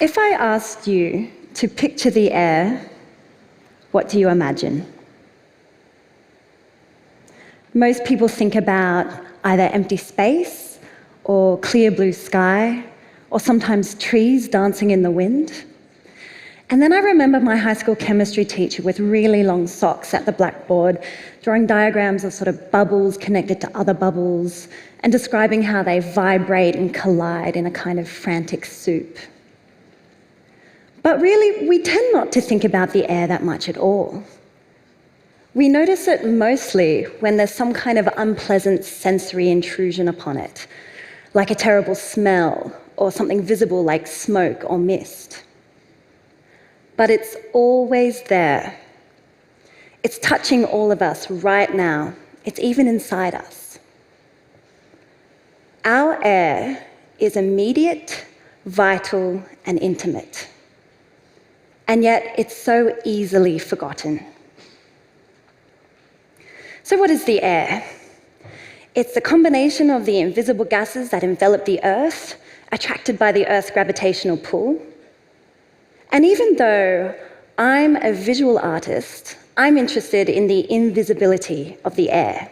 If I asked you to picture the air, what do you imagine? Most people think about either empty space or clear blue sky, or sometimes trees dancing in the wind. And then I remember my high school chemistry teacher with really long socks at the blackboard, drawing diagrams of sort of bubbles connected to other bubbles, and describing how they vibrate and collide in a kind of frantic soup. But really, we tend not to think about the air that much at all. We notice it mostly when there's some kind of unpleasant sensory intrusion upon it, like a terrible smell or something visible like smoke or mist. But it's always there. It's touching all of us right now. It's even inside us. Our air is immediate, vital, and intimate. And yet it's so easily forgotten. So what is the air? It's the combination of the invisible gases that envelop the Earth, attracted by the Earth's gravitational pull. And even though I'm a visual artist, I'm interested in the invisibility of the air.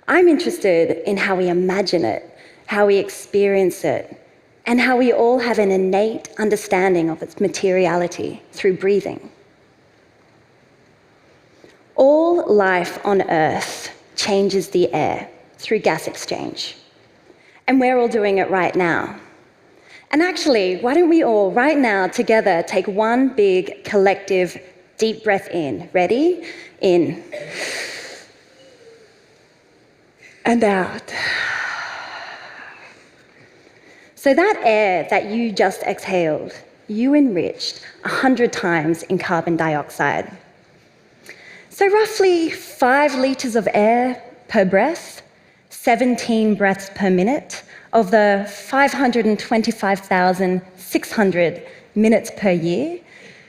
I'm interested in how we imagine it, how we experience it, and how we all have an innate understanding of its materiality through breathing. All life on Earth changes the air through gas exchange. And we're all doing it right now. And actually, why don't we all, right now, together, take one big, collective, deep breath in. Ready? In. And out. So that air that you just exhaled, you enriched 100 times in carbon dioxide. So roughly 5 liters of air per breath, 17 breaths per minute, of the 525,600 minutes per year,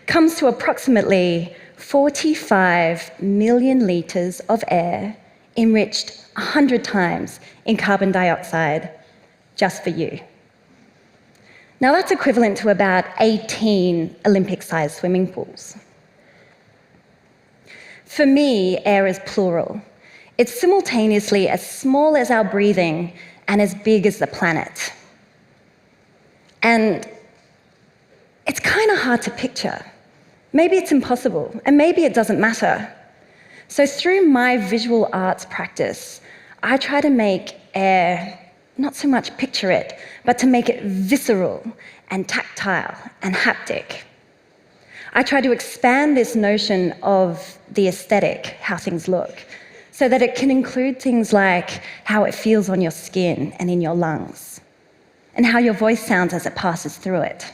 comes to approximately 45 million liters of air enriched 100 times in carbon dioxide just for you. Now that's equivalent to about 18 Olympic-sized swimming pools. For me, air is plural. It's simultaneously as small as our breathing and as big as the planet. And it's kind of hard to picture. Maybe it's impossible, and maybe it doesn't matter. So through my visual arts practice, I try to make air, not so much picture it, but to make it visceral and tactile and haptic. I try to expand this notion of the aesthetic, how things look, so that it can include things like how it feels on your skin and in your lungs, and how your voice sounds as it passes through it.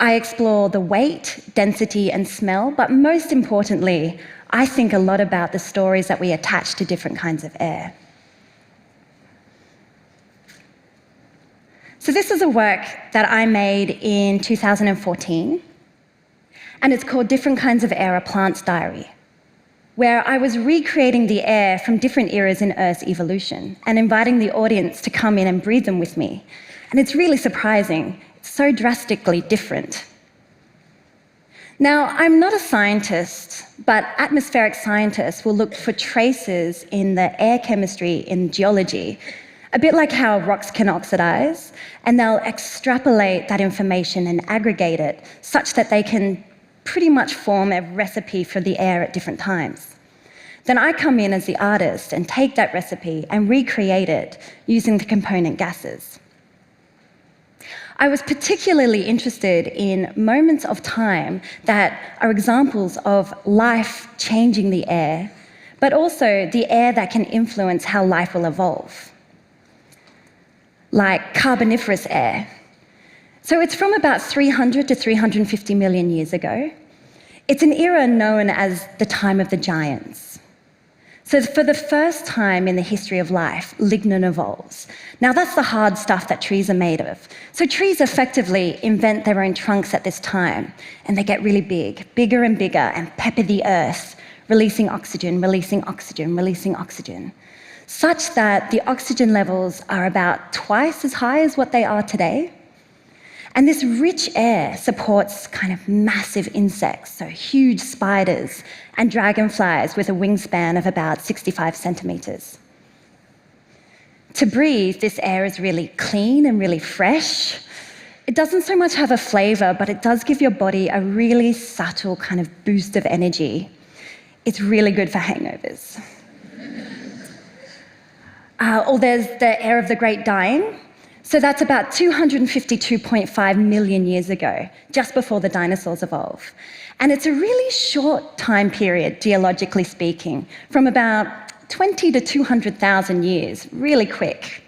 I explore the weight, density, and smell, but most importantly, I think a lot about the stories that we attach to different kinds of air. So this is a work that I made in 2014, and it's called Different Kinds of Air, A Plant's Diary, where I was recreating the air from different eras in Earth's evolution and inviting the audience to come in and breathe them with me. And it's really surprising. It's so drastically different. Now, I'm not a scientist, but atmospheric scientists will look for traces in the air chemistry in geology, a bit like how rocks can oxidize, and they'll extrapolate that information and aggregate it such that they can pretty much form a recipe for the air at different times. Then I come in as the artist and take that recipe and recreate it using the component gases. I was particularly interested in moments of time that are examples of life changing the air, but also the air that can influence how life will evolve, like Carboniferous air. So it's from about 300 to 350 million years ago. It's an era known as the time of the giants. So for the first time in the history of life, lignin evolves. Now that's the hard stuff that trees are made of. So trees effectively invent their own trunks at this time, and they get really big, bigger and bigger, and pepper the earth, releasing oxygen, releasing oxygen, releasing oxygen, such that the oxygen levels are about twice as high as what they are today. And this rich air supports kind of massive insects, so huge spiders and dragonflies with a wingspan of about 65 centimeters. To breathe, this air is really clean and really fresh. It doesn't so much have a flavor, but it does give your body a really subtle kind of boost of energy. It's really good for hangovers. Or there's the air of the Great Dying. So that's about 252.5 million years ago, just before the dinosaurs evolved. And it's a really short time period, geologically speaking, from about 20 to 200,000 years, really quick.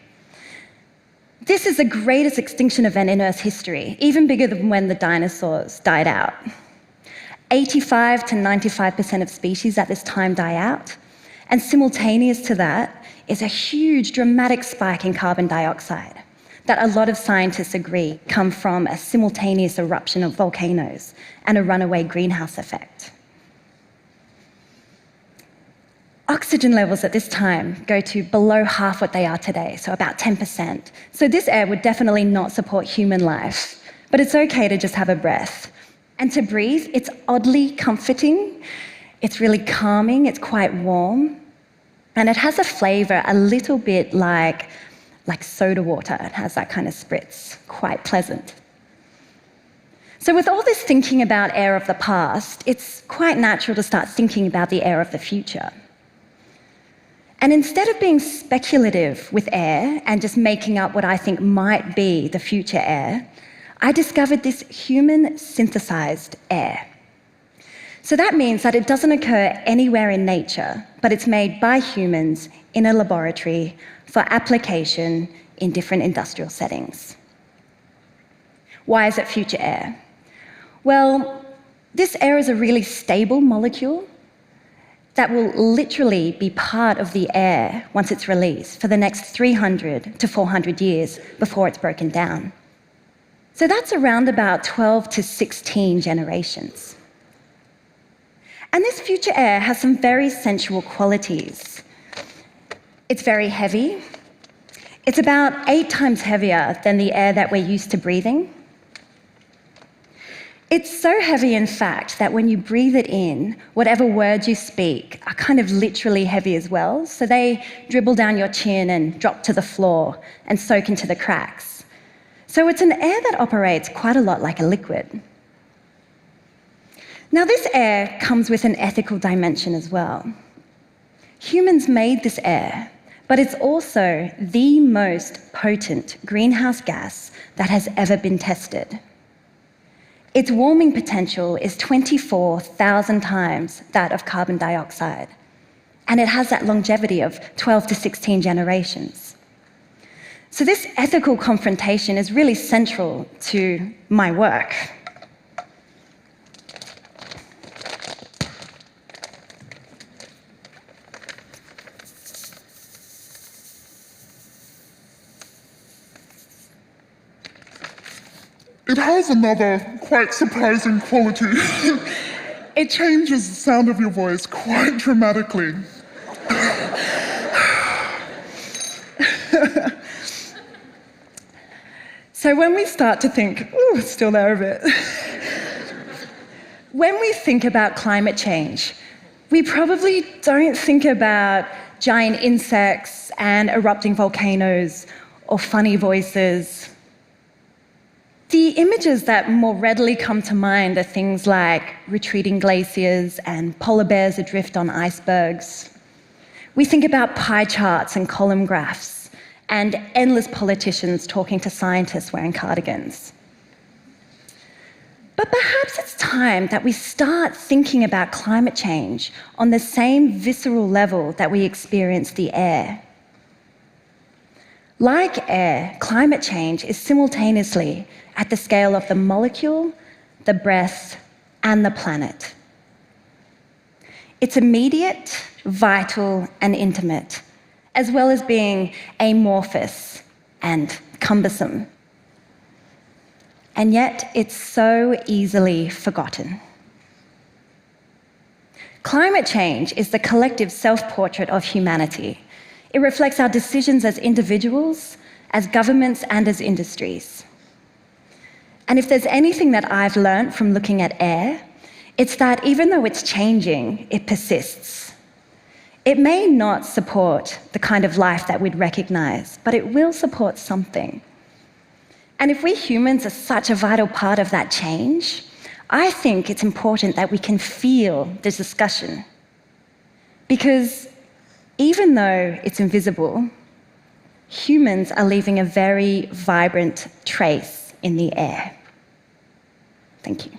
This is the greatest extinction event in Earth's history, even bigger than when the dinosaurs died out. 85 to 95% of species at this time die out, and simultaneous to that is a huge, dramatic spike in carbon dioxide that a lot of scientists agree come from a simultaneous eruption of volcanoes and a runaway greenhouse effect. Oxygen levels at this time go to below half what they are today, so about 10%. So this air would definitely not support human life, but it's okay to just have a breath. And to breathe, it's oddly comforting, it's really calming, it's quite warm, and it has a flavor a little bit like soda water. It has that kind of spritz, quite pleasant. So with all this thinking about air of the past, it's quite natural to start thinking about the air of the future. And instead of being speculative with air and just making up what I think might be the future air, I discovered this human synthesized air. So that means that it doesn't occur anywhere in nature, but it's made by humans in a laboratory for application in different industrial settings. Why is it future air? Well, this air is a really stable molecule that will literally be part of the air once it's released for the next 300 to 400 years before it's broken down. So that's around about 12 to 16 generations. And this future air has some very sensual qualities. It's very heavy. It's about 8 times heavier than the air that we're used to breathing. It's so heavy, in fact, that when you breathe it in, whatever words you speak are kind of literally heavy as well. So they dribble down your chin and drop to the floor and soak into the cracks. So it's an air that operates quite a lot like a liquid. Now, this air comes with an ethical dimension as well. Humans made this air, but it's also the most potent greenhouse gas that has ever been tested. Its warming potential is 24,000 times that of carbon dioxide, and it has that longevity of 12 to 16 generations. So this ethical confrontation is really central to my work. It has another quite surprising quality. It changes the sound of your voice quite dramatically. So when we start to think, it's still there a bit. When we think about climate change, we probably don't think about giant insects and erupting volcanoes or funny voices. The images that more readily come to mind are things like retreating glaciers and polar bears adrift on icebergs. We think about pie charts and column graphs and endless politicians talking to scientists wearing cardigans. But perhaps it's time that we start thinking about climate change on the same visceral level that we experience the air. Like air, climate change is simultaneously at the scale of the molecule, the breath, and the planet. It's immediate, vital, and intimate, as well as being amorphous and cumbersome. And yet, it's so easily forgotten. Climate change is the collective self-portrait of humanity. It reflects our decisions as individuals, as governments, and as industries. And if there's anything that I've learned from looking at air, it's that even though it's changing, it persists. It may not support the kind of life that we'd recognize, but it will support something. And if we humans are such a vital part of that change, I think it's important that we can feel this discussion. Because even though it's invisible, humans are leaving a very vibrant trace in the air. Thank you.